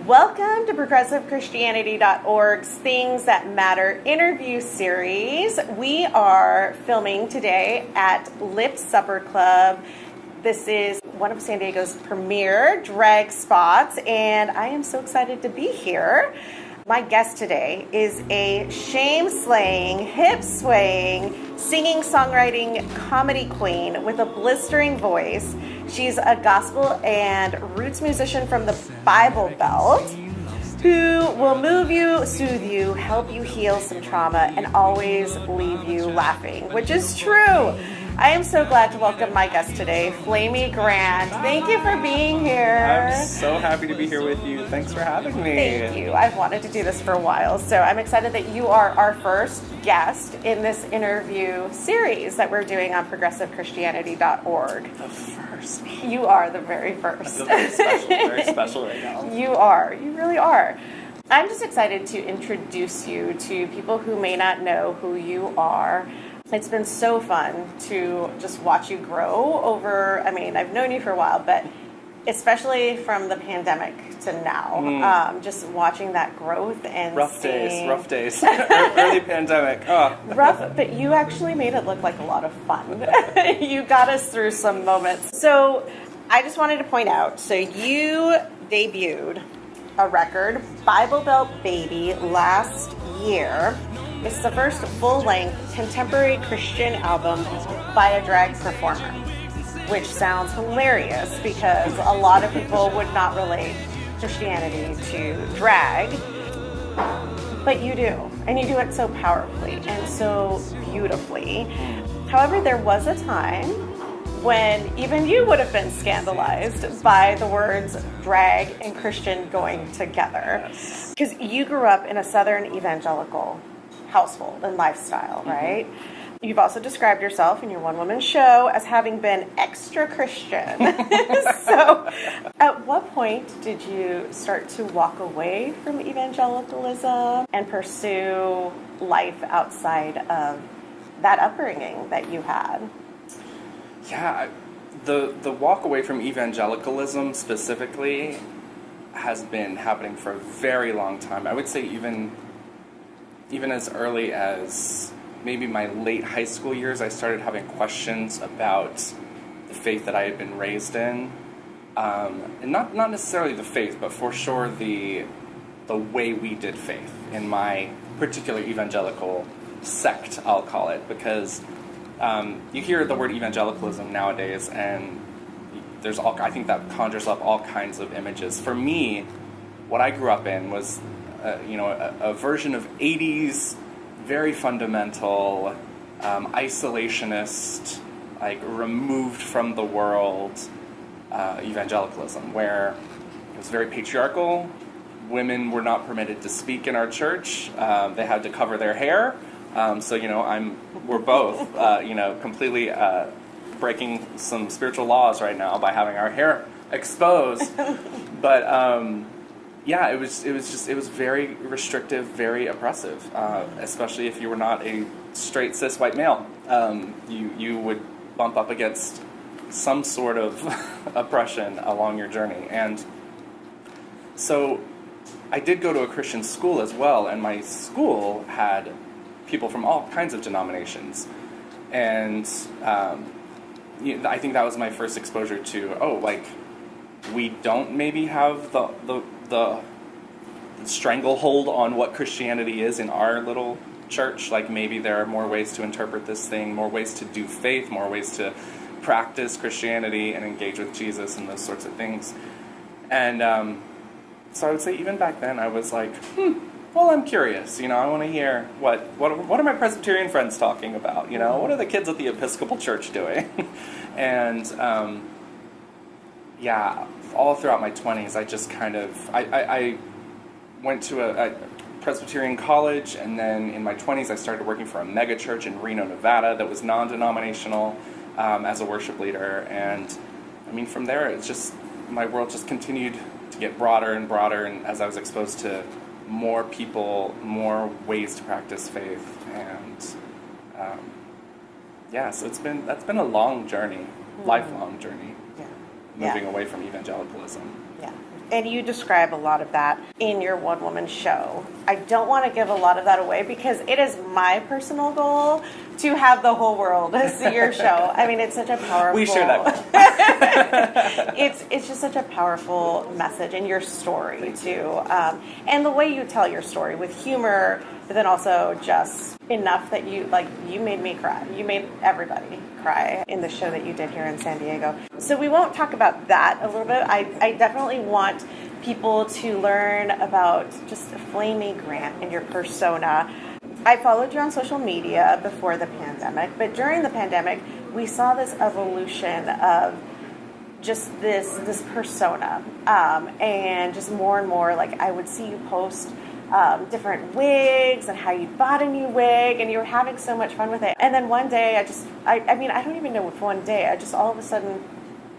Welcome to ProgressiveChristianity.org's Things That Matter interview series. We are filming today at Lip Supper Club. This is one of San Diego's premier drag spots, and I am so excited to be here. My guest today is a shame-slaying, hip-swaying, singing-songwriting comedy queen with a blistering voice. She's a gospel and roots musician from the Bible Belt who will move you, soothe you, help you heal some trauma, and always leave you laughing, which is true. I am so glad to welcome my guest today, Flamy Grant. Thank you for being here. I'm so happy to be here with you. Thanks for having me. Thank you. I've wanted to do this for a while, so I'm excited that you are our first guest in this interview series that we're doing on ProgressiveChristianity.org. The first. You are the very first. I feel very special right now. You are. You really are. I'm just excited to introduce you to people who may not know who you are. It's been so fun to just watch you grow over, I've known you for a while, but especially from the pandemic to now, just watching that growth and rough days. Early pandemic. Oh. Rough, but you actually made it look like a lot of fun. You got us through some moments. So I just wanted to point out, so you debuted a record, Bible Belt Baby, last year. It's the first full-length contemporary Christian album by a drag performer, which sounds hilarious because a lot of people would not relate Christianity to drag, but you do, and you do it so powerfully and so beautifully. However, there was a time when even you would have been scandalized by the words drag and Christian going together, because you grew up in a Southern evangelical household and lifestyle, right? You've also described yourself in your one-woman show as having been extra Christian. So at what point did you start to walk away from evangelicalism and pursue life outside of that upbringing that you had? Yeah, the walk away from evangelicalism specifically has been happening for a very long time. I would say even as early as maybe my late high school years, I started having questions about the faith that I had been raised in. And not necessarily the faith, but for sure the way we did faith in my particular evangelical sect, I'll call it. Because you hear the word evangelicalism nowadays, and I think that conjures up all kinds of images. For me, what I grew up in was a version of 80s, very fundamental, isolationist, like removed from the world evangelicalism, where it was very patriarchal. Women were not permitted to speak in our church. They had to cover their hair. We're both, completely breaking some spiritual laws right now by having our hair exposed. But yeah, it was very restrictive, very oppressive, especially if you were not a straight cis white male. You would bump up against some sort of oppression along your journey. And so I did go to a Christian school as well, and my school had people from all kinds of denominations. And I think that was my first exposure to, we don't maybe have the stranglehold on what Christianity is in our little church. Like, maybe there are more ways to interpret this thing, more ways to do faith, more ways to practice Christianity and engage with Jesus and those sorts of things. And so I would say even back then I was like, well, I'm curious, I want to hear what are my Presbyterian friends talking about, what are the kids at the Episcopal Church doing? And yeah, all throughout my 20s, I just kind of, I went to a Presbyterian college, and then in my 20s, I started working for a mega church in Reno, Nevada that was non-denominational as a worship leader. And from there, it's just, my world just continued to get broader and broader, and as I was exposed to more people, more ways to practice faith, and so that's been a long journey, lifelong journey, moving away from evangelicalism. Yeah, And you describe a lot of that in your one-woman show. I don't want to give a lot of that away because it is my personal goal to have the whole world see your show. I mean, it's such a powerful... We share that. It's just such a powerful message, and your story, too. And the way you tell your story with humor, but then also just enough that you made me cry. You made everybody cry in the show that you did here in San Diego. So we won't talk about that a little bit. I definitely want people to learn about just Flamy Grant and your persona. I followed you on social media before the pandemic, but during the pandemic, we saw this evolution of just this persona, and just more and more, like, I would see you post different wigs and how you bought a new wig, and you were having so much fun with it. And then one day, I mean, I don't even know if one day, I just all of a sudden,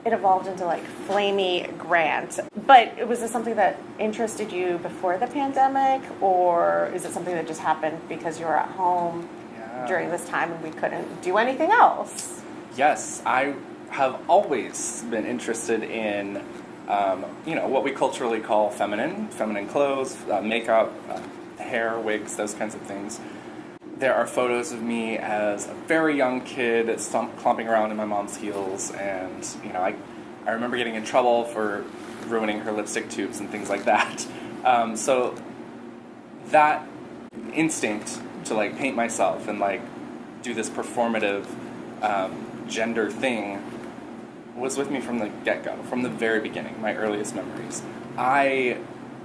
it evolved into like Flamy Grant. But was this something that interested you before the pandemic, or is it something that just happened because you were at home during this time and we couldn't do anything else? Yes, I have always been interested in what we culturally call feminine clothes, makeup, hair, wigs, those kinds of things. There are photos of me as a very young kid clomping around in my mom's heels, and I remember getting in trouble for ruining her lipstick tubes and things like that. So that instinct to like paint myself and like do this performative gender thing was with me from the get-go, from the very beginning, my earliest memories.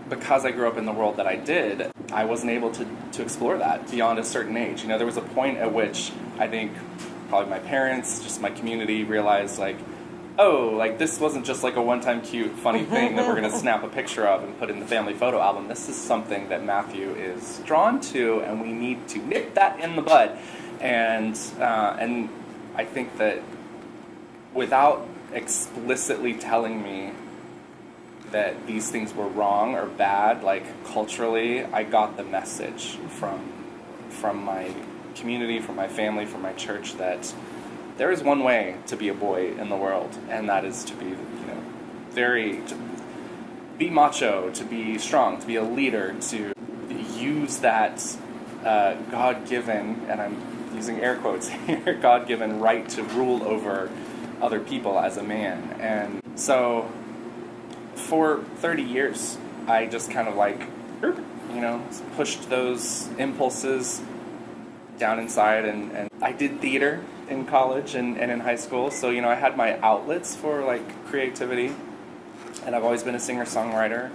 Because I grew up in the world that I did, I wasn't able to explore that beyond a certain age. There was a point at which I think probably my parents, just my community, realized like, oh, like this wasn't just like a one-time cute, funny thing that we're going to snap a picture of and put in the family photo album. This is something that Matthew is drawn to, and we need to nip that in the bud. And I think that without explicitly telling me that these things were wrong or bad, like culturally, I got the message from my community, from my family, from my church, that there is one way to be a boy in the world, and that is to be, to be macho, to be strong, to be a leader, to use that God-given, and I'm using air quotes here, God-given right to rule over other people as a man. And so for 30 years, I just kind of like, pushed those impulses down inside, and I did theater in college and in high school, so I had my outlets for like creativity, and I've always been a singer-songwriter,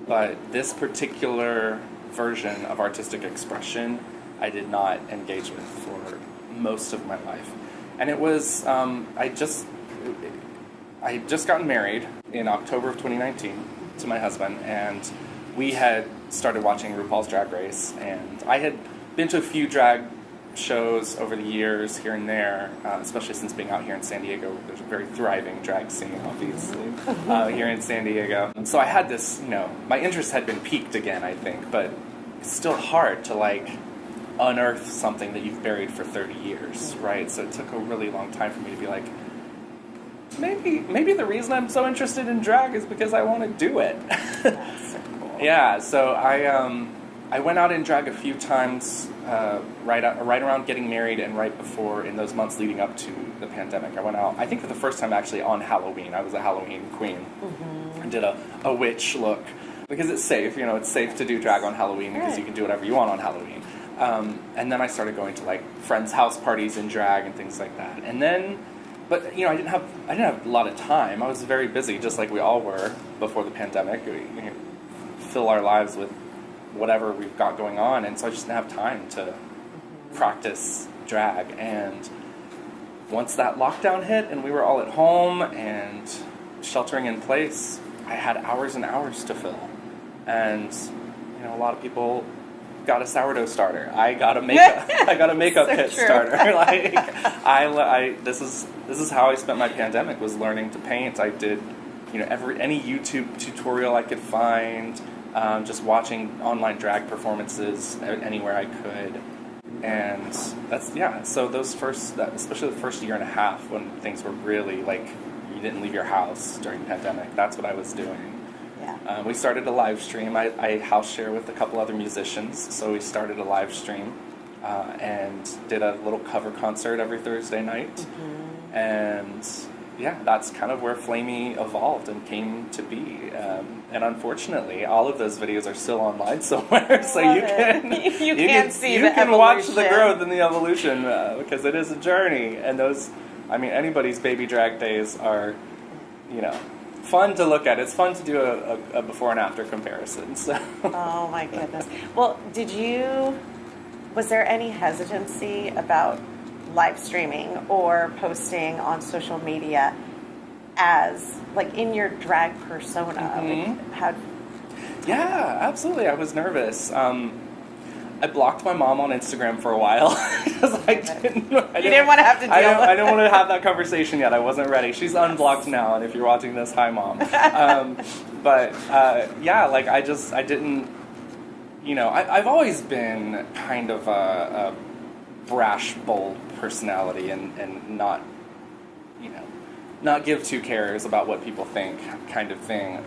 but this particular version of artistic expression I did not engage with for most of my life. And it was, I had just gotten married in October of 2019 to my husband, and we had started watching RuPaul's Drag Race, and I had been to a few drag shows over the years here and there, especially since being out here in San Diego. There's a very thriving drag scene, obviously, here in San Diego. So I had this, my interest had been piqued again, I think, but it's still hard to like unearth something that you've buried for 30 years, right? So it took a really long time for me to be like, maybe the reason I'm so interested in drag is because I want to do it. That's so cool. Yeah, so I went out in drag a few times right around getting married and right before, in those months leading up to the pandemic. I went out, I think for the first time actually on Halloween. I was a Halloween queen. Mm-hmm. I did a witch look because it's safe. It's safe to do drag on Halloween because you can do whatever you want on Halloween. And then I started going to like friends' house parties in drag and things like that. And then, but I didn't have a lot of time. I was very busy, just like we all were before the pandemic. We fill our lives with whatever we've got going on, and so I just didn't have time to practice drag. And once that lockdown hit and we were all at home and sheltering in place, I had hours and hours to fill. And a lot of people got a sourdough starter. I got a makeup So kit true. starter. This is how I spent my pandemic, was learning to paint. I did any YouTube tutorial I could find, just watching online drag performances anywhere I could. And so especially the first year and a half when things were really like, you didn't leave your house during the pandemic, that's what I was doing. Yeah. We started a live stream. I house share with a couple other musicians, so we started a live stream and did a little cover concert every Thursday night. Mm-hmm. And yeah, that's kind of where Flamy evolved and came to be. And unfortunately, all of those videos are still online somewhere, so you can watch the growth and the evolution because it is a journey. And those, I mean, anybody's baby drag days are, fun to look at. It's fun to do a before and after comparison. So. Oh my goodness. Well, was there any hesitancy about live streaming or posting on social media as like in your drag persona? Mm-hmm. Yeah, absolutely. I was nervous. I blocked my mom on Instagram for a while because I didn't want to have to deal with it. I didn't want to have that conversation yet. I wasn't ready. She's unblocked now, and if you're watching this, hi, Mom. I didn't. I've always been kind of a brash, bold personality, and not give two cares about what people think, kind of thing.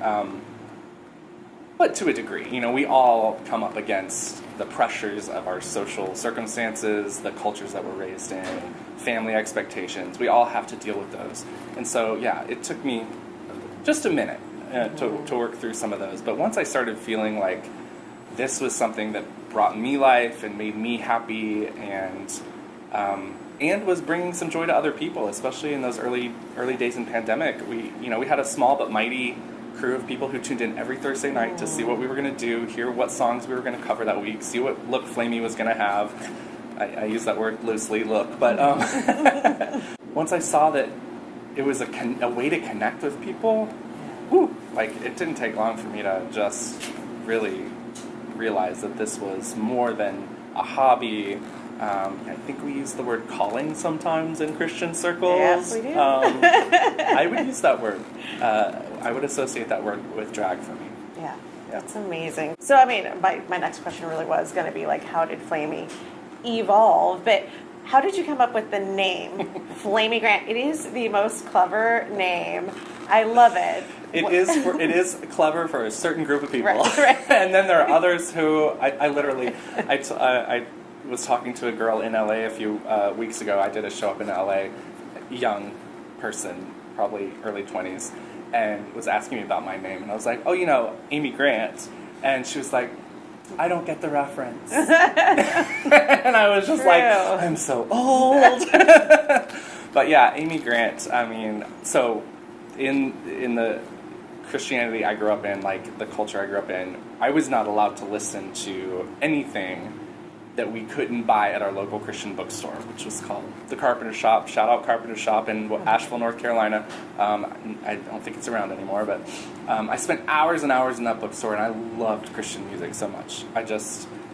But to a degree, we all come up against the pressures of our social circumstances, the cultures that we're raised in, family expectations. We all have to deal with those. And so, yeah, it took me just a minute to work through some of those. But once I started feeling like this was something that brought me life and made me happy and was bringing some joy to other people, especially in those early days in pandemic. We had a small but mighty crew of people who tuned in every Thursday night to see what we were going to do, hear what songs we were going to cover that week, see what look Flamy was going to have. I use that word loosely, look, but once I saw that it was a way to connect with people, it didn't take long for me to just really realize that this was more than a hobby. I think we use the word calling sometimes in Christian circles. Yes, we do. I would use that word. I would associate that word with drag for me. Yeah, that's amazing. So, I mean, my next question really was going to be like, how did Flamy evolve? But how did you come up with the name Flamy Grant? It is the most clever name. I love it. It is clever for a certain group of people, right. And then there are others who I was talking to a girl in LA a few weeks ago. I did a show up in LA, young person, probably early 20s, and was asking me about my name, and I was like, Amy Grant, and she was like, I don't get the reference. And I was just like, I'm so old. But yeah, Amy Grant, I mean, so in the Christianity I grew up in, like the culture I grew up in, I was not allowed to listen to anything that we couldn't buy at our local Christian bookstore, which was called the Carpenter Shop. Shout out Carpenter Shop in Asheville, North Carolina. I don't think it's around anymore, but I spent hours and hours in that bookstore, and I loved Christian music so much.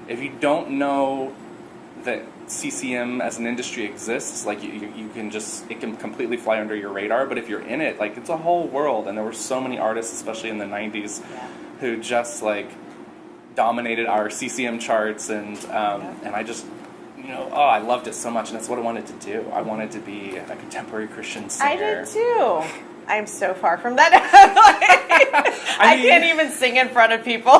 If you don't know that CCM as an industry exists, like you can it can completely fly under your radar, but if you're in it, like it's a whole world, and there were so many artists, especially in the 90s, who just dominated our CCM charts, and I just, I loved it so much, and that's what I wanted to do. I wanted to be a contemporary Christian singer. I did too. I'm so far from that. I can't even sing in front of people,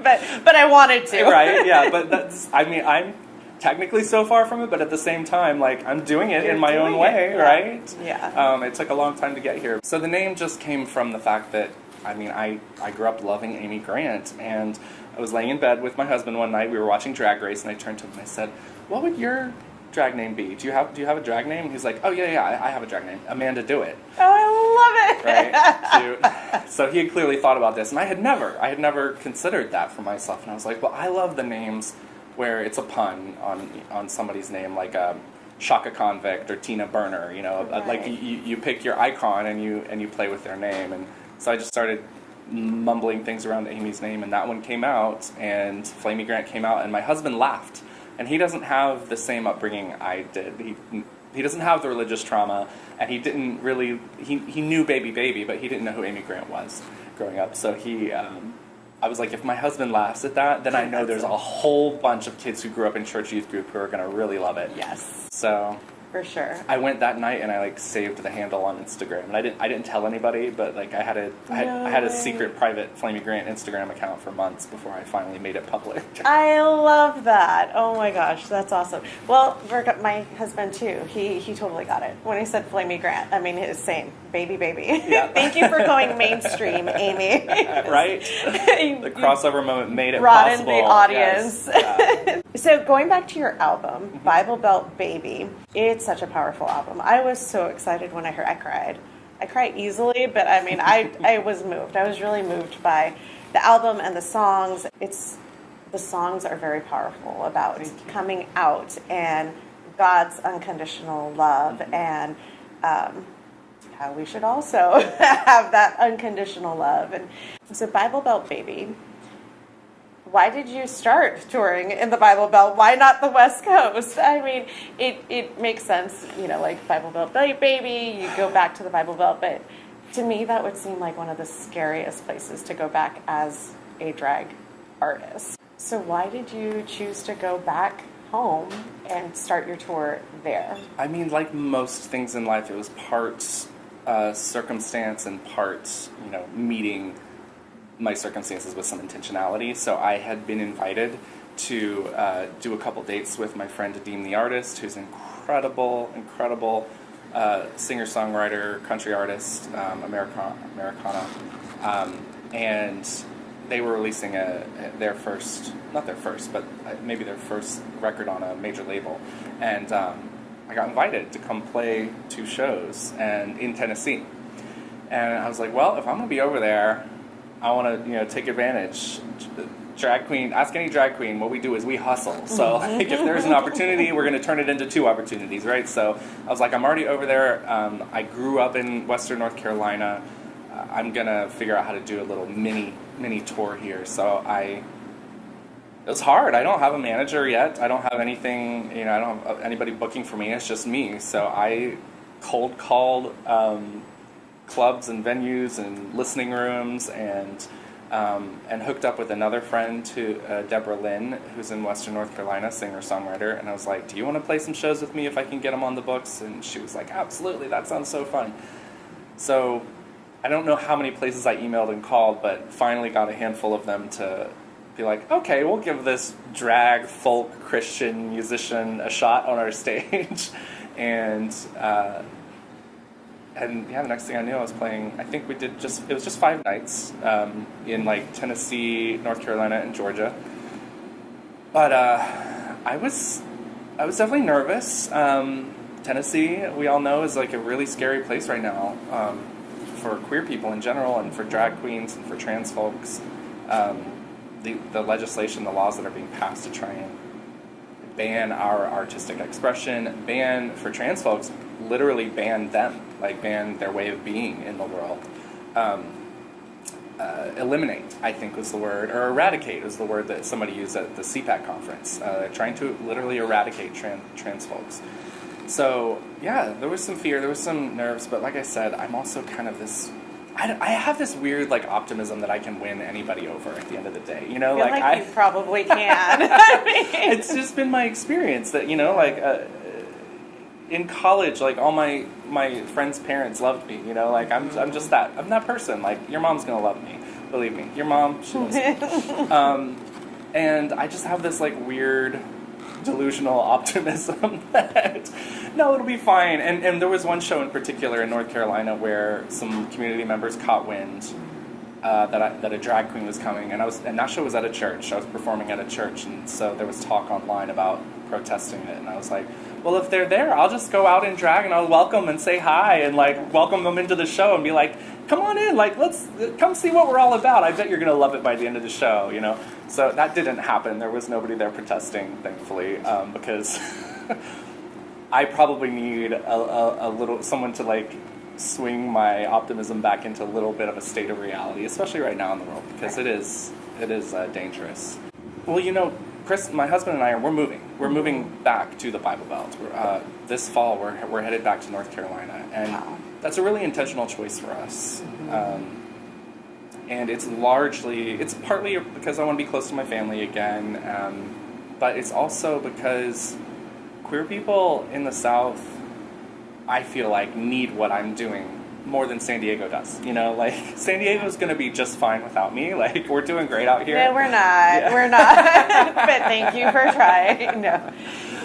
but I wanted to. Right? Yeah, but I'm technically so far from it, but at the same time, I'm doing it in my own way, right? Yeah. It took a long time to get here. So the name just came from the fact that, I grew up loving Amy Grant, and I was laying in bed with my husband one night. We were watching Drag Race, and I turned to him and I said, "What would your drag name be? Do you have a drag name?" And he's like, "Oh yeah, I have a drag name, Amanda Do It." Oh, I love it! Right? So he had clearly thought about this, and I had never considered that for myself. And I was like, "Well, I love the names where it's a pun on somebody's name, like Shaka Convict or Tina Burner. Right. Like you pick your icon and you play with their name." And so I just started mumbling things around Amy's name, and that one came out, and Flamy Grant came out, and my husband laughed. And he doesn't have the same upbringing I did. He doesn't have the religious trauma, and he didn't really, he knew Baby, but he didn't know who Amy Grant was growing up. So I was like, if my husband laughs at that, then I know there's a whole bunch of kids who grew up in church youth group who are going to really love it. Yes. So For sure. I went that night and I like saved the handle on Instagram, and I didn't tell anybody, but like I had a secret private Flamy Grant Instagram account for months before I finally made it public. I love that. Oh my gosh, that's awesome. Well, my husband too. He totally got it when he said Flamy Grant. I mean, his same baby. Yeah. Thank you for going mainstream, Amy. Right? The crossover moment made it broadened possible. The audience. Yes. Yeah. So going back to your album, Bible Belt Baby, it's such a powerful album. I was so excited when I heard. I cried. I cry easily, but I mean, I was moved. I was really moved by the album and the songs. The songs are very powerful about coming out and God's unconditional love, and how we should also have that unconditional love. And so Bible Belt Baby, why did you start touring in the Bible Belt? Why not the West Coast? I mean, it makes sense, like Bible Belt Baby, you go back to the Bible Belt, but to me that would seem like one of the scariest places to go back as a drag artist. So why did you choose to go back home and start your tour there? I mean, like most things in life, it was parts circumstance and parts, meeting my circumstances with some intentionality. So I had been invited to do a couple dates with my friend Deem the Artist, who's an incredible singer-songwriter, country artist, Americana, and they were releasing their first record on a major label, and I got invited to come play 2 shows in Tennessee, and I was like, well, if I'm gonna be over there, I want to take advantage. Drag queen, ask any drag queen. What we do is we hustle. So like, if there's an opportunity, we're going to turn it into 2 opportunities, right? So I was like, I'm already over there. I grew up in Western North Carolina. I'm going to figure out how to do a little mini tour here. So it was hard. I don't have a manager yet. I don't have anything, I don't have anybody booking for me. It's just me. So I cold called clubs and venues and listening rooms and hooked up with another friend, Deborah Lynn, who's in Western North Carolina, singer-songwriter, and I was like, do you want to play some shows with me if I can get them on the books? And she was like, absolutely, that sounds so fun. So I don't know how many places I emailed and called, but finally got a handful of them to be like, okay, we'll give this drag, folk, Christian musician a shot on our stage. And the next thing I knew, I was playing, I think it was just 5 nights in like Tennessee, North Carolina, and Georgia. But I was definitely nervous. Tennessee, we all know, is like a really scary place right now for queer people in general, and for drag queens and for trans folks. The legislation, the laws that are being passed to try and ban our artistic expression, ban for trans folks, literally ban them, like ban their way of being in the world. Eliminate, I think was the word, or eradicate is the word that somebody used at the CPAC conference. Trying to literally eradicate trans folks. So yeah, there was some fear, there was some nerves, but like I said, I'm also kind of this. I have this weird like optimism that I can win anybody over at the end of the day. You know, I you probably can. It's just been my experience that in college, like all my friends' parents loved me. I'm just that. I'm that person. Like your mom's gonna love me. Believe me, your mom, she loves me. And I just have this like weird delusional optimism that no, it'll be fine. And there was one show in particular in North Carolina where some community members caught wind that a drag queen was coming, and that show was at a church. I was performing at a church, and so there was talk online about protesting it, and I was like, well, if they're there, I'll just go out in drag and I'll welcome and say hi and like welcome them into the show and be like, come on in, like let's come see what we're all about. I bet you're gonna love it by the end of the show, So that didn't happen. There was nobody there protesting, thankfully, because I probably need a little someone to like swing my optimism back into a little bit of a state of reality, especially right now in the world, because it is dangerous. Well, Chris, my husband and I we're moving. We're moving back to the Bible Belt. This fall, we're headed back to North Carolina, and that's a really intentional choice for us. Mm-hmm. And it's partly because I want to be close to my family again, but it's also because queer people in the South I feel like need what I'm doing more than San Diego does. You know, like San Diego's going to be just fine without me. Like we're doing great out here. No, we're not. Yeah. We're not. But thank you for trying. No,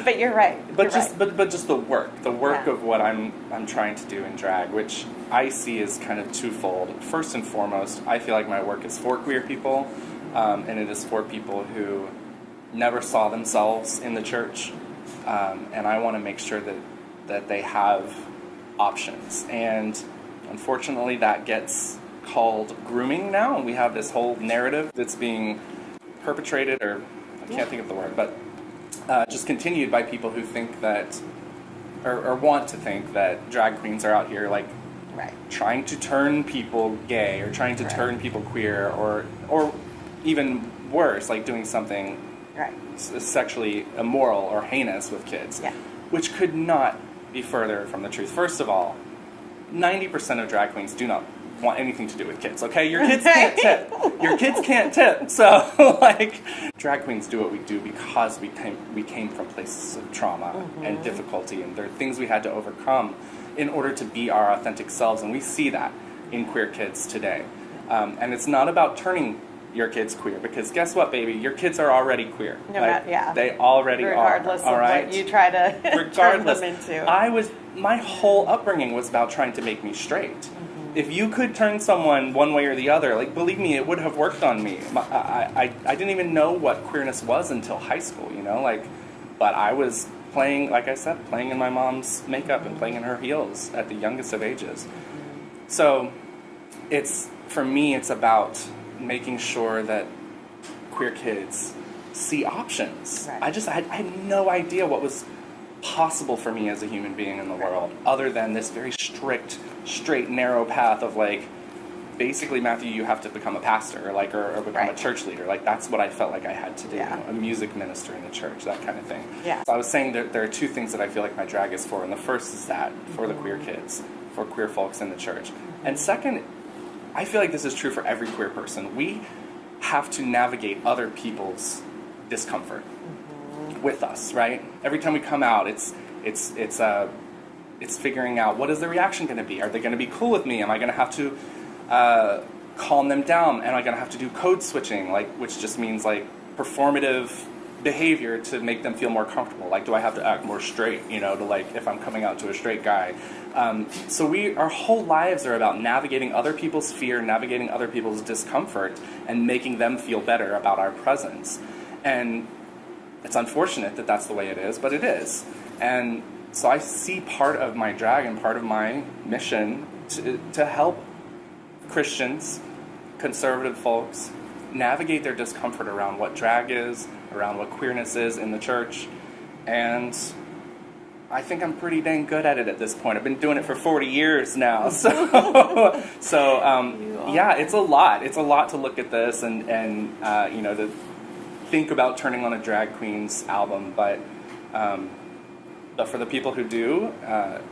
but you're right. But just the work Yeah. of what I'm trying to do in drag, which I see is kind of twofold. First and foremost, I feel like my work is for queer people, and it is for people who never saw themselves in the church, and I want to make sure that they have options. And unfortunately, that gets called grooming now, and we have this whole narrative that's being perpetrated, or I can't think of the word, but just continued by people who think that, or want to think that drag queens are out here like Right. trying to turn people gay, or trying to turn people queer, or even worse, like doing something Right. sexually immoral or heinous with kids, Yeah. which could not be further from the truth. First of all, 90% of drag queens do not want anything to do with kids, okay? Your kids can't tip. Your kids can't tip. So, like, drag queens do what we do because we came from places of trauma and difficulty, and there are things we had to overcome in order to be our authentic selves, and we see that in queer kids today. And it's not about turning your kids queer, because guess what, baby? Your kids are already queer. No, Like, yeah. They already Regardless are. All of right? what you try to turn them into. My whole upbringing was about trying to make me straight. If you could turn someone one way or the other, like, believe me, it would have worked on me. I didn't even know what queerness was until high school, you know, like, but I was playing, like I said, playing in my mom's makeup and playing in her heels at the youngest of ages. So for me, it's about making sure that queer kids see options. Right. I had no idea what was possible for me as a human being in the world, other than this very strict, straight, narrow path of, like, basically, Matthew, you have to become a pastor, like, or become a church leader. Like, that's what I felt like I had to do. Yeah. You know, a music minister in the church, that kind of thing. Yeah. So I was saying that there are two things that I feel like my drag is for, and the first is that, for the queer kids, for queer folks in the church. And second, I feel like this is true for every queer person. We have to navigate other people's discomfort with us, right? Every time we come out, it's figuring out, what is the reaction going to be? Are they going to be cool with me? Am I going to have to calm them down? Am I going to have to do code switching, like, which just means, like, performative behavior to make them feel more comfortable? Like, do I have to act more straight, you know, to, like, if I'm coming out to a straight guy? So our whole lives are about navigating other people's fear, navigating other people's discomfort, and making them feel better about our presence. And it's unfortunate that that's the way it is, but it is. And so I see part of my drag and part of my mission to help Christians, conservative folks, navigate their discomfort around what drag is, around what queerness is in the church. And I think I'm pretty dang good at it at this point. I've been doing it for 40 years now. So yeah, it's a lot. It's a lot to look at this and you know, to think about turning on a drag queen's album. But for the people who do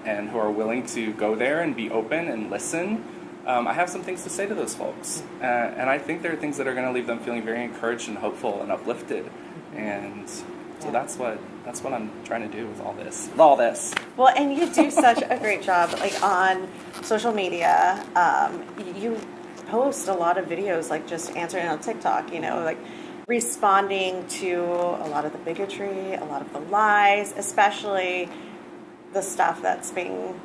and who are willing to go there and be open and listen, I have some things to say to those folks. And I think there are things that are going to leave them feeling very encouraged and hopeful and uplifted. And so that's what I'm trying to do with all this. Well, and you do such a great job, like, on social media. You post a lot of videos, like, just answering on TikTok, you know, like, responding to a lot of the bigotry, a lot of the lies, especially the stuff that's being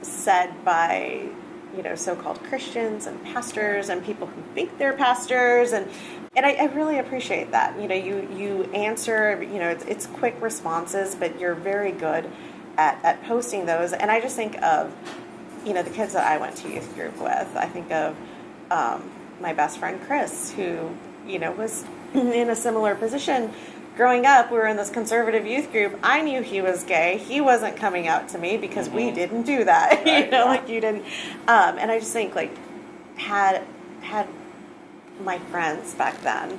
said by, you know, so-called Christians and pastors and people who think they're pastors, and I really appreciate that. You know, you answer, you know, it's quick responses, but you're very good at posting those. And I just think of, you know, the kids that I went to youth group with. I think of my best friend Chris, who, you know, was in a similar position. Growing up, we were in this conservative youth group. I knew he was gay. He wasn't coming out to me because we didn't do that. Right, you know, like, you didn't. And I just think, like, had my friends back then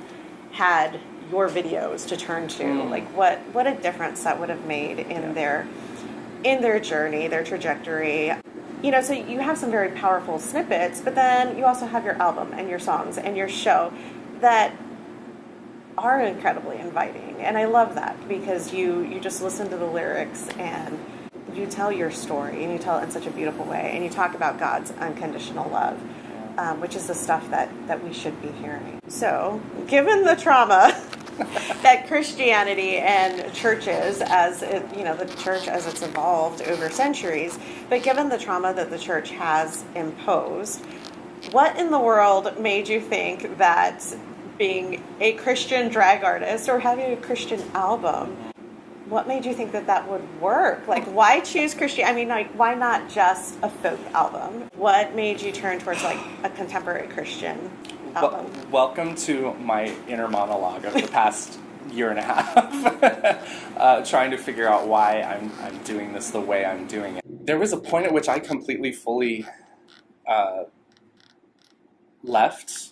had your videos to turn to, like, what a difference that would have made in their journey, their trajectory. You know, so you have some very powerful snippets, but then you also have your album and your songs and your show that are incredibly inviting, and I love that, because you just listen to the lyrics and you tell your story, and you tell it in such a beautiful way, and you talk about God's unconditional love, which is the stuff that we should be hearing. So, given the trauma that Christianity and churches, as it, the church as it's evolved over centuries, but given the trauma that the church has imposed, what in the world made you think that being a Christian drag artist or having a Christian album, what made you think that would work? Like, why choose Christian? I mean, like, why not just a folk album? What made you turn towards, like, a contemporary Christian album? Welcome to my inner monologue of the past year and a half, trying to figure out why I'm doing this the way I'm doing it. There was a point at which I completely, fully left.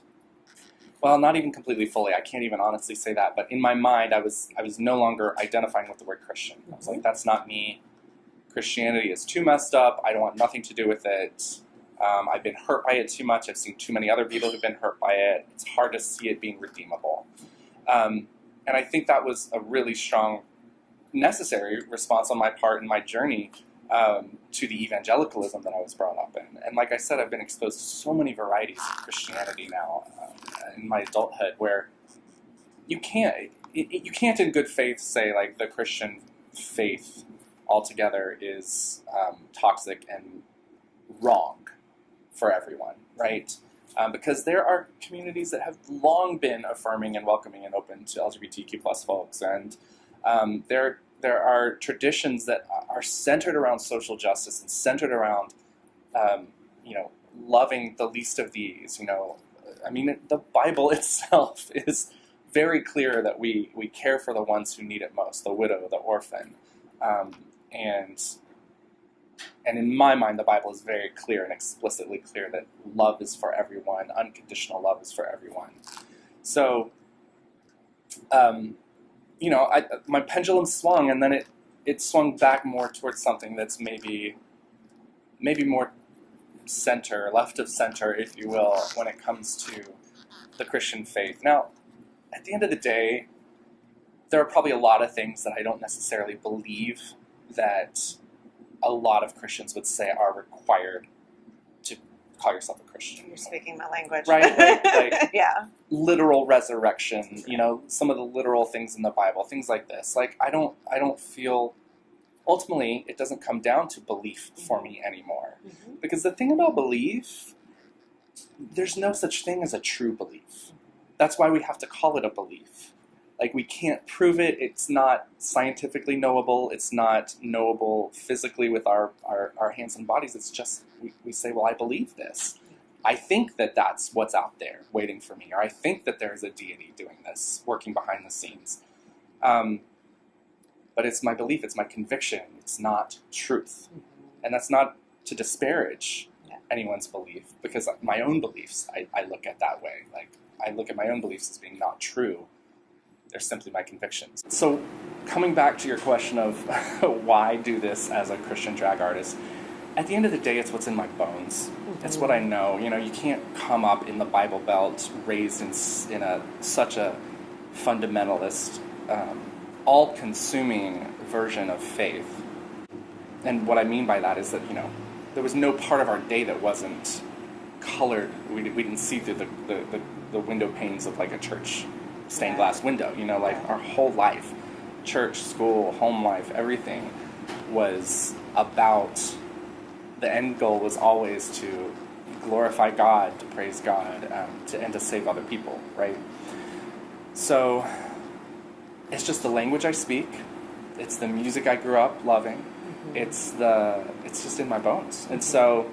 Well, not even completely fully. I can't even honestly say that. But in my mind, I was no longer identifying with the word Christian. I was like, that's not me. Christianity is too messed up. I don't want nothing to do with it. I've been hurt by it too much. I've seen too many other people who've been hurt by it. It's hard to see it being redeemable. And I think that was a really strong, necessary response on my part in my journey to the evangelicalism that I was brought up in. And like I said, I've been exposed to so many varieties of Christianity now in my adulthood, where you can't in good faith say, like, the Christian faith altogether is toxic and wrong for everyone, right? Because there are communities that have long been affirming and welcoming and open to LGBTQ plus folks, and there are traditions that are centered around social justice and centered around, loving the least of these. I mean, the Bible itself is very clear that we care for the ones who need it most, the widow, the orphan, and in my mind, the Bible is very clear and explicitly clear that love is for everyone, unconditional love is for everyone. So, my pendulum swung, and then it swung back more towards something that's maybe more left of center, if you will, when it comes to the Christian faith. Now, at the end of the day, there are probably a lot of things that I don't necessarily believe that a lot of Christians would say are required to call yourself a Christian. You're speaking my language. Right? Like yeah. Literal resurrection, some of the literal things in the Bible, things like this. Like, I don't feel, ultimately, it doesn't come down to belief for me anymore. Mm-hmm. Because the thing about belief, there's no such thing as a true belief. That's why we have to call it a belief. Like, we can't prove it. It's not scientifically knowable. It's not knowable physically with our hands and bodies. It's just, we say, well, I believe this. I think that that's what's out there waiting for me. Or I think that there's a deity doing this, working behind the scenes. But it's my belief. It's my conviction. It's not truth. Mm-hmm. And that's not to disparage anyone's belief, because my own beliefs, I look at that way. Like, I look at my own beliefs as being not true. They're simply my convictions. So, coming back to your question of why do this as a Christian drag artist, at the end of the day, it's what's in my bones. Mm-hmm. It's what I know. You can't come up in the Bible Belt raised in such a fundamentalist, all-consuming version of faith. And what I mean by that is that, there was no part of our day that wasn't colored. We didn't see through the window panes of, like, a church stained glass window. Our whole life, church, school, home life, everything was about, the end goal was always to glorify God, to praise God, and to save other people, right? So it's just the language I speak. It's the music I grew up loving. Mm-hmm. It's just in my bones. And so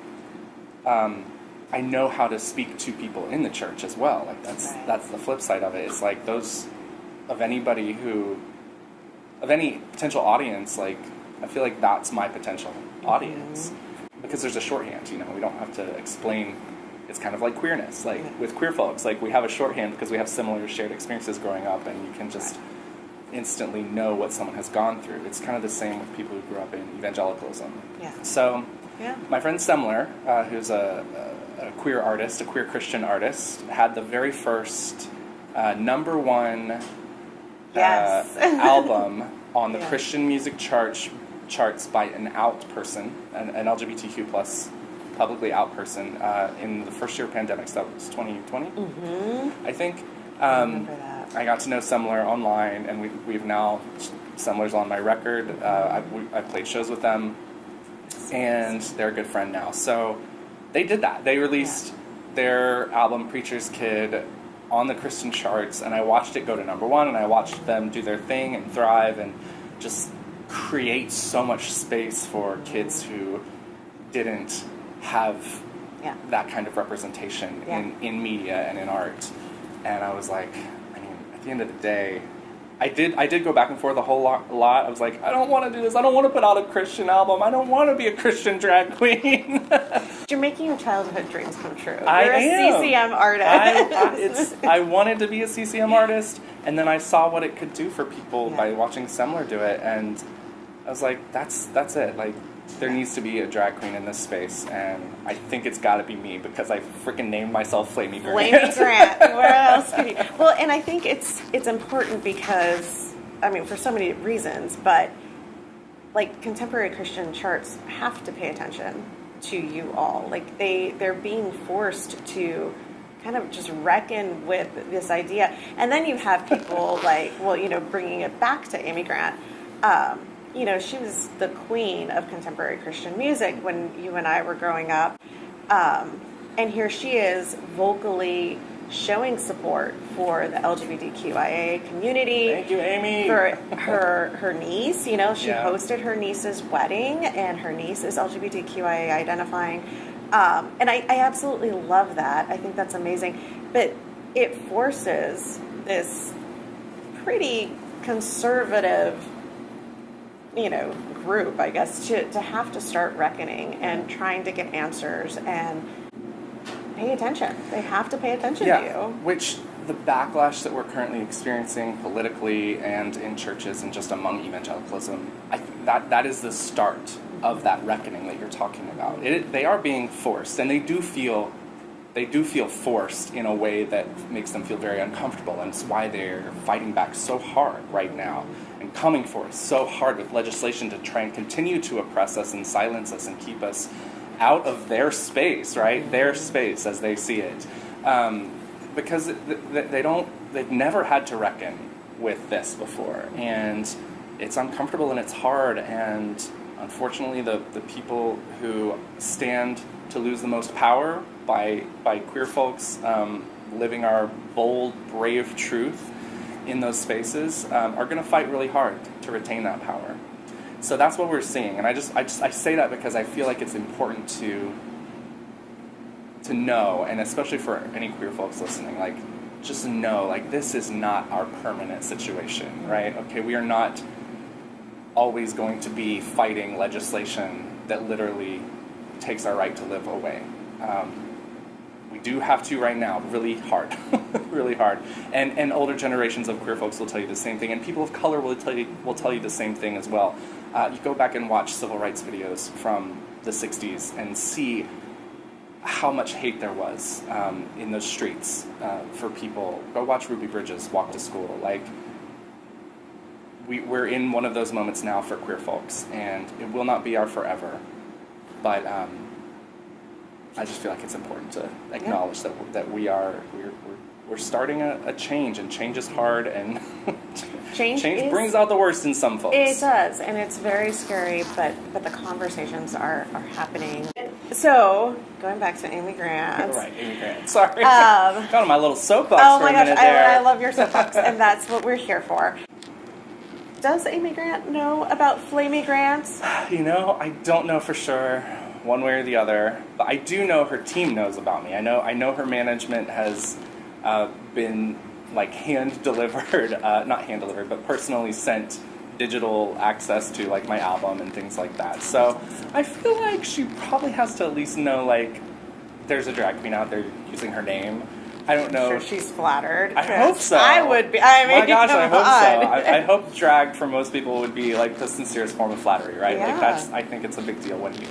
I know how to speak to people in the church as well. Like, that's the flip side of it. It's like any potential audience, like, I feel like that's my potential audience. Mm-hmm. Because there's a shorthand, we don't have to explain. It's kind of like queerness, like with queer folks, like, we have a shorthand because we have similar shared experiences growing up, and you can just instantly know what someone has gone through. It's kind of the same with people who grew up in evangelicalism. Yeah. So, my friend Semler, who's a queer artist, a queer Christian artist, had the very first number one album on the Christian music chart charts by an out person, an LGBTQ plus publicly out person in the first year of pandemic. So that was 2020, I think. I remember that. I got to know Semler online, and we've now, Semler's on my record. I've played shows with them, and they're a good friend now. So they did that. They released their album Preacher's Kid on the Christian charts, and I watched it go to #1, and I watched them do their thing and thrive and just create so much space for kids who didn't have that kind of representation in media and in art. And I was like, I mean, at the end of the day, I did go back and forth a whole lot. I was like, I don't want to do this. I don't want to put out a Christian album. I don't want to be a Christian drag queen. You're making your childhood dreams come true. You're I a am. CCM artist. I wanted to be a CCM artist, and then I saw what it could do for people by watching Semler do it, and I was like, that's it. Like, there needs to be a drag queen in this space, and I think it's got to be me because I freaking named myself Flamy Grant. Flamy Grant. Where else could you? Well, and I think it's important because, I mean, for so many reasons, but like contemporary Christian charts have to pay attention to you all. Like they're being forced to kind of just reckon with this idea, and then you have people like, well, you know, bringing it back to Amy Grant. You know, she was the queen of contemporary Christian music when you and I were growing up. And here she is vocally showing support for the LGBTQIA community. Thank you, Amy. For her niece, you know, she hosted her niece's wedding, and her niece is LGBTQIA identifying. And I absolutely love that. I think that's amazing. But it forces this pretty conservative, you know, group, I guess, to have to start reckoning and trying to get answers and pay attention. They have to pay attention to you. Which the backlash that we're currently experiencing politically and in churches and just among evangelicalism, that is the start of that reckoning that you're talking about. They are being forced, and they do feel forced in a way that makes them feel very uncomfortable, and it's why they're fighting back so hard right now and coming for us so hard with legislation to try and continue to oppress us and silence us and keep us out of their space, right? Their space as they see it. Because they've never had to reckon with this before, and it's uncomfortable and it's hard, and unfortunately the people who stand to lose the most power by queer folks living our bold, brave truth in those spaces are going to fight really hard to retain that power. So that's what we're seeing, and I say that because I feel like it's important to know, and especially for any queer folks listening, like, just know, like, this is not our permanent situation, right? Okay, we are not always going to be fighting legislation that literally takes our right to live away. We do have to right now, really hard, really hard. And older generations of queer folks will tell you the same thing, and people of color will tell you the same thing as well. You go back and watch civil rights videos from the 60s and see how much hate there was in those streets for people. Go watch Ruby Bridges walk to school. Like, we're in one of those moments now for queer folks, and it will not be our forever. But I just feel like it's important to acknowledge that we're starting a change, and change is hard, and change brings out the worst in some folks. It does, and it's very scary, but the conversations are happening. So, going back to Amy Grant. Right, Amy Grant. Sorry. Got on my little soapbox for a minute there. I love your soapbox, and that's what we're here for. Does Amy Grant know about Flamy Grant? You know, I don't know for sure, one way or the other, but I do know her team knows about me. I know her management has been like hand delivered, not hand delivered, but personally sent digital access to like my album and things like that. So I feel like she probably has to at least know, like, there's a drag queen out there using her name. I don't know. I'm sure she's flattered. I hope so. I would be. I mean, my gosh, I hope on. so. I hope drag for most people would be like the sincerest form of flattery, right? Yeah. Like, I think it's a big deal when you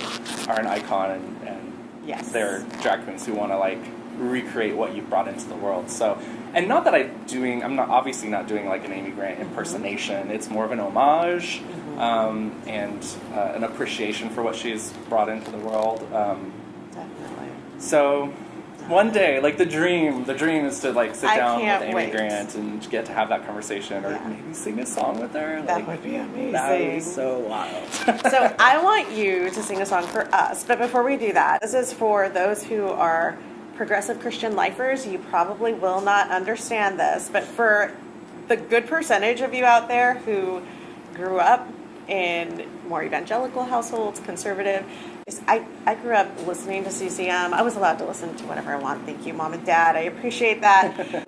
are an icon and yes, there are drag queens who want to like recreate what you brought into the world. So, And not that I'm not obviously not doing like an Amy Grant impersonation. It's more of an homage and an appreciation for what she's brought into the world. Definitely. So one day, like the dream is to like sit down with Amy wait. Grant and get to have that conversation, or maybe sing a song with her. That like, would be amazing. That would be so wild. So I want you to sing a song for us, but before we do that, this is for those who are progressive Christian lifers. You probably will not understand this, but for the good percentage of you out there who grew up in more evangelical households, conservative, I grew up listening to CCM. I was allowed to listen to whatever I want. Thank you, Mom and Dad. I appreciate that.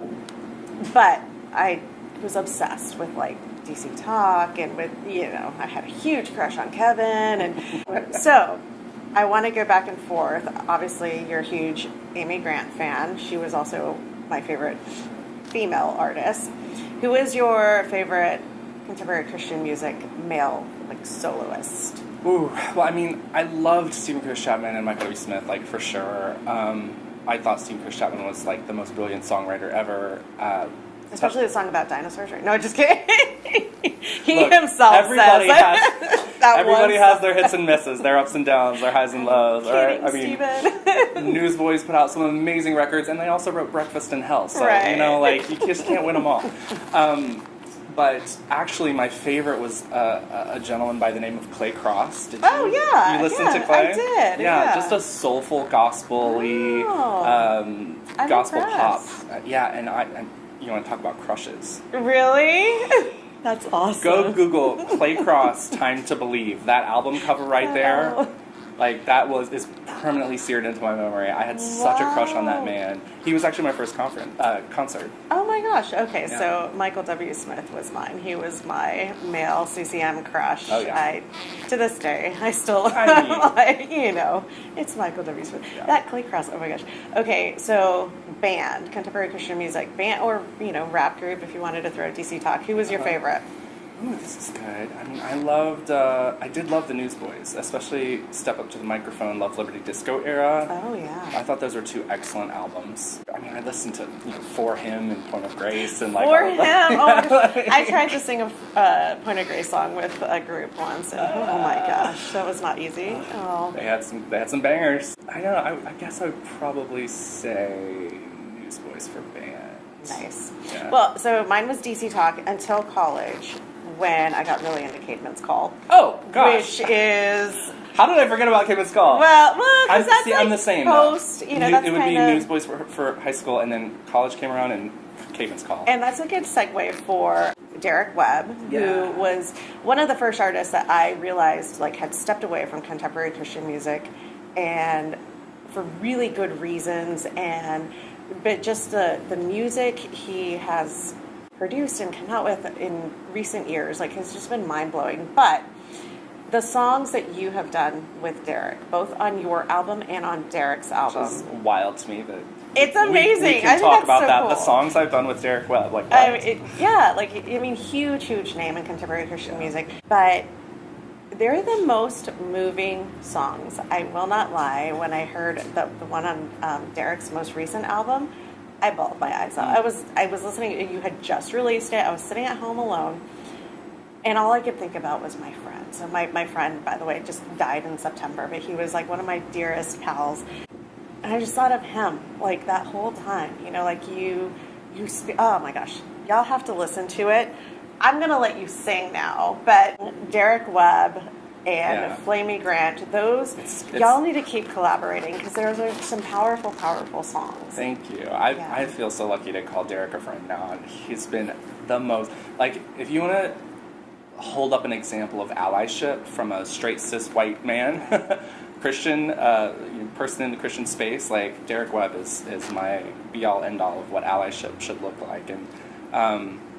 But I was obsessed with like DC Talk and with, I had a huge crush on Kevin. And so I want to go back and forth. Obviously, you're a huge Amy Grant fan. She was also my favorite female artist. Who is your favorite contemporary Christian music male, like, soloist? Ooh, well, I mean, I loved Stephen Chris Chapman and Michael W. Smith, like, for sure. I thought Stephen Chris Chapman was, like, the most brilliant songwriter ever. Especially the song about dinosaurs, right? No, just kidding. He Look, himself everybody says has, everybody has their hits and misses, their ups and downs, their highs and lows. Kidding, I mean, Newsboys put out some amazing records, and they also wrote Breakfast in Hell. So, like, you just can't win them all. But actually, my favorite was a gentleman by the name of Clay Cross. Did you? Oh, yeah. You listened to Clay? I did. Yeah, just a soulful, gospel-y, gospel pop. And you want to talk about crushes? Really? That's awesome. Go Google Clay Cross, "Time to Believe." That album cover right there. Like, that is permanently seared into my memory. I had such a crush on that man. He was actually my first concert. Oh my gosh. Okay, Yeah. So Michael W. Smith was mine. He was my male CCM crush. Oh, yeah. To this day, I still, it's Michael W. Smith. Yeah. That Clay Cross, oh my gosh. Okay, so band, contemporary Christian music, band, or, rap group, if you wanted to throw DC Talk. Who was your favorite? Ooh, this is good. I mean, I did love the Newsboys, especially Step Up to the Microphone, Love, Liberty, Disco era. Oh, yeah. I thought those were two excellent albums. I mean, I listened to, For Him and Point of Grace and like For all Him? that. I tried to sing a Point of Grace song with a group once, and oh my gosh, that was not easy. Oh. They had some bangers. I know, I guess I would probably say Newsboys for band. Nice. Yeah. Well, so mine was DC Talk until college, when I got really into Caedmon's Call. Oh, gosh. Which is... How did I forget about Caedmon's Call? Well, because that's like I'm the same. Post, that's it would be kinda... Newsboys for high school, and then college came around, and Caedmon's Call. And that's a good segue for Derek Webb, who was one of the first artists that I realized had stepped away from contemporary Christian music, and for really good reasons, but just the music he has produced and come out with in recent years, has just been mind-blowing. But the songs that you have done with Derek, both on your album and on Derek's album, which is wild to me that it's amazing. We can talk about that. Cool. The songs I've done with Derek Webb, huge name in contemporary Christian music, but they're the most moving songs. I will not lie. When I heard the one on Derek's most recent album, I bawled my eyes out. I was listening. You had just released it. I was sitting at home alone, and all I could think about was my friend. So my friend, by the way, just died in September, but he was one of my dearest pals. And I just thought of him that whole time. Oh my gosh, y'all have to listen to it. I'm gonna let you sing now, but Derek Webb and Flamy Grant, y'all need to keep collaborating, because those are some powerful songs. Thank you. I feel so lucky to call Derek a friend now, and he's been the most, if you want to hold up an example of allyship from a straight cis white man, Christian person in the Christian space, Derek Webb is my be-all end-all of what allyship should look like. And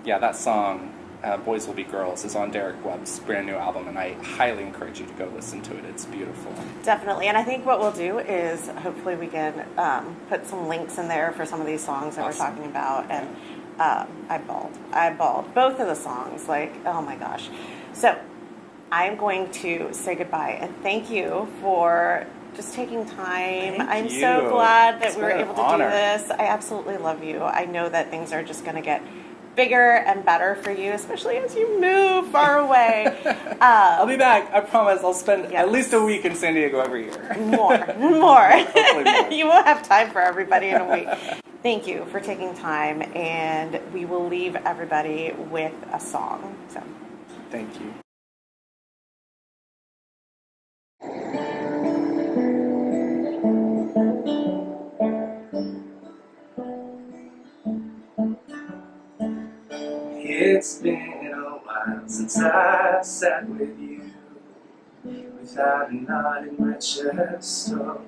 that song, Boys Will Be Girls, is on Derek Webb's brand new album, and I highly encourage you to go listen to it. It's beautiful. Definitely. And I think what we'll do is hopefully we can put some links in there for some of these songs that we're talking about. And I bawled. Both of the songs, oh my gosh. So I'm going to say goodbye and thank you for just taking time. Thank I'm you. so glad that It's we were been an able to honor. do this. I absolutely love you. I know that things are just going to get bigger and better for you, especially as you move far away. I'll be back. I promise. I'll spend Yes. at least a week in San Diego every year. More. Hopefully more. You won't have time for everybody in a week. Thank you for taking time, and we will leave everybody with a song. So, Thank you. It's been a while since I sat with you without a knot in my chest. Oh,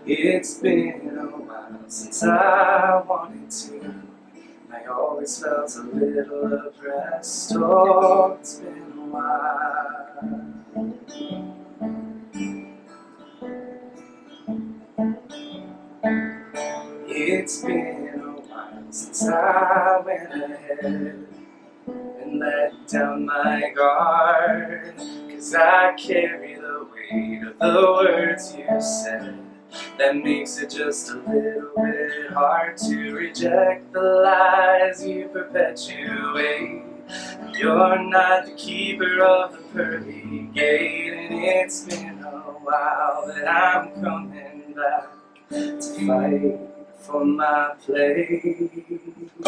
it's been a while since I wanted to. I always felt a little oppressed. Oh, it's been a while. It's been a while since I went ahead and let down my guard, 'cause I carry the weight of the words you said. That makes it just a little bit hard to reject the lies you perpetuate. You're not the keeper of the pearly gate, and it's been a while, but I'm coming back to fight for my place. A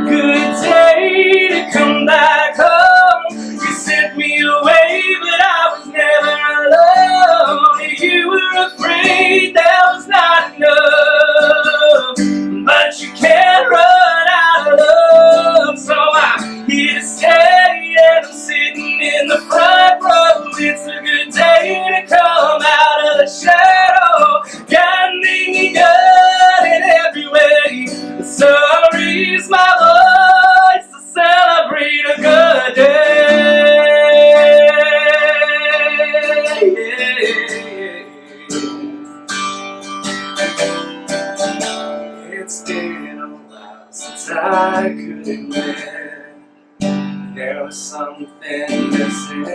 good day to come back home. You sent me away, but I was never alone. You were afraid that was not enough, but you can't run out of love. So I'm here to stay, and I'm sitting in the front row. It's a good day to come out of the shadow. God made me good in every way. The sun raised my voice to celebrate a good day. It's been a while since I could admit there was something missing.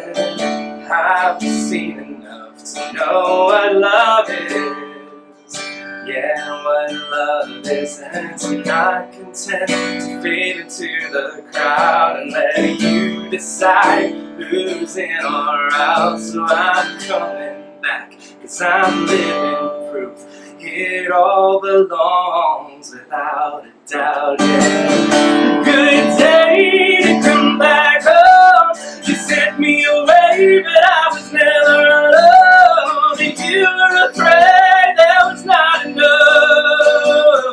I've seen enough to know what love is. Yeah, what love isn't. I'm not content to fade into the crowd and let you decide who's in or out. So I'm coming back, 'cause I'm living proof it all belongs without a doubt. Yeah, good day to come back home. You sent me away, but I was never alone. And you were afraid there was not enough,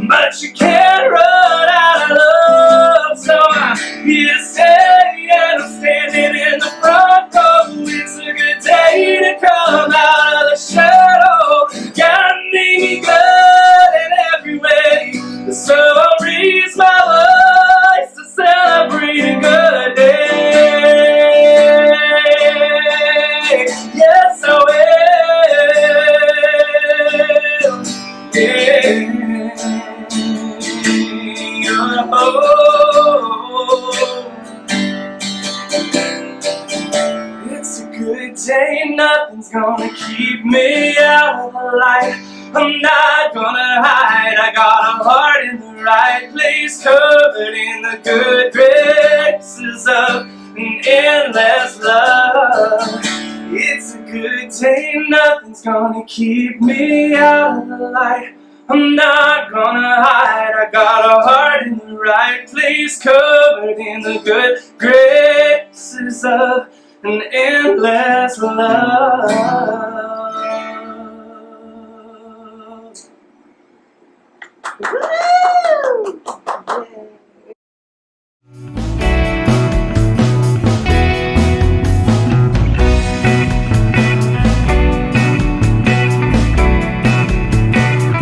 but you can't run out of love. So I'm here to stay, and I'm standing in the front row. It's a good day to come out of the shadow. God made me good in every way. So I'll raise my voice to celebrate a good day. Yes, I will. Yeah. Oh. It's a good day, nothing's gonna keep me out of the light. I'm not gonna hide, I got a heart in the right place, covered in the good graces of an endless love. It's a good day, nothing's gonna keep me out of the light. I'm not gonna hide, I got a heart in the right place, covered in the good graces of an endless love. woo!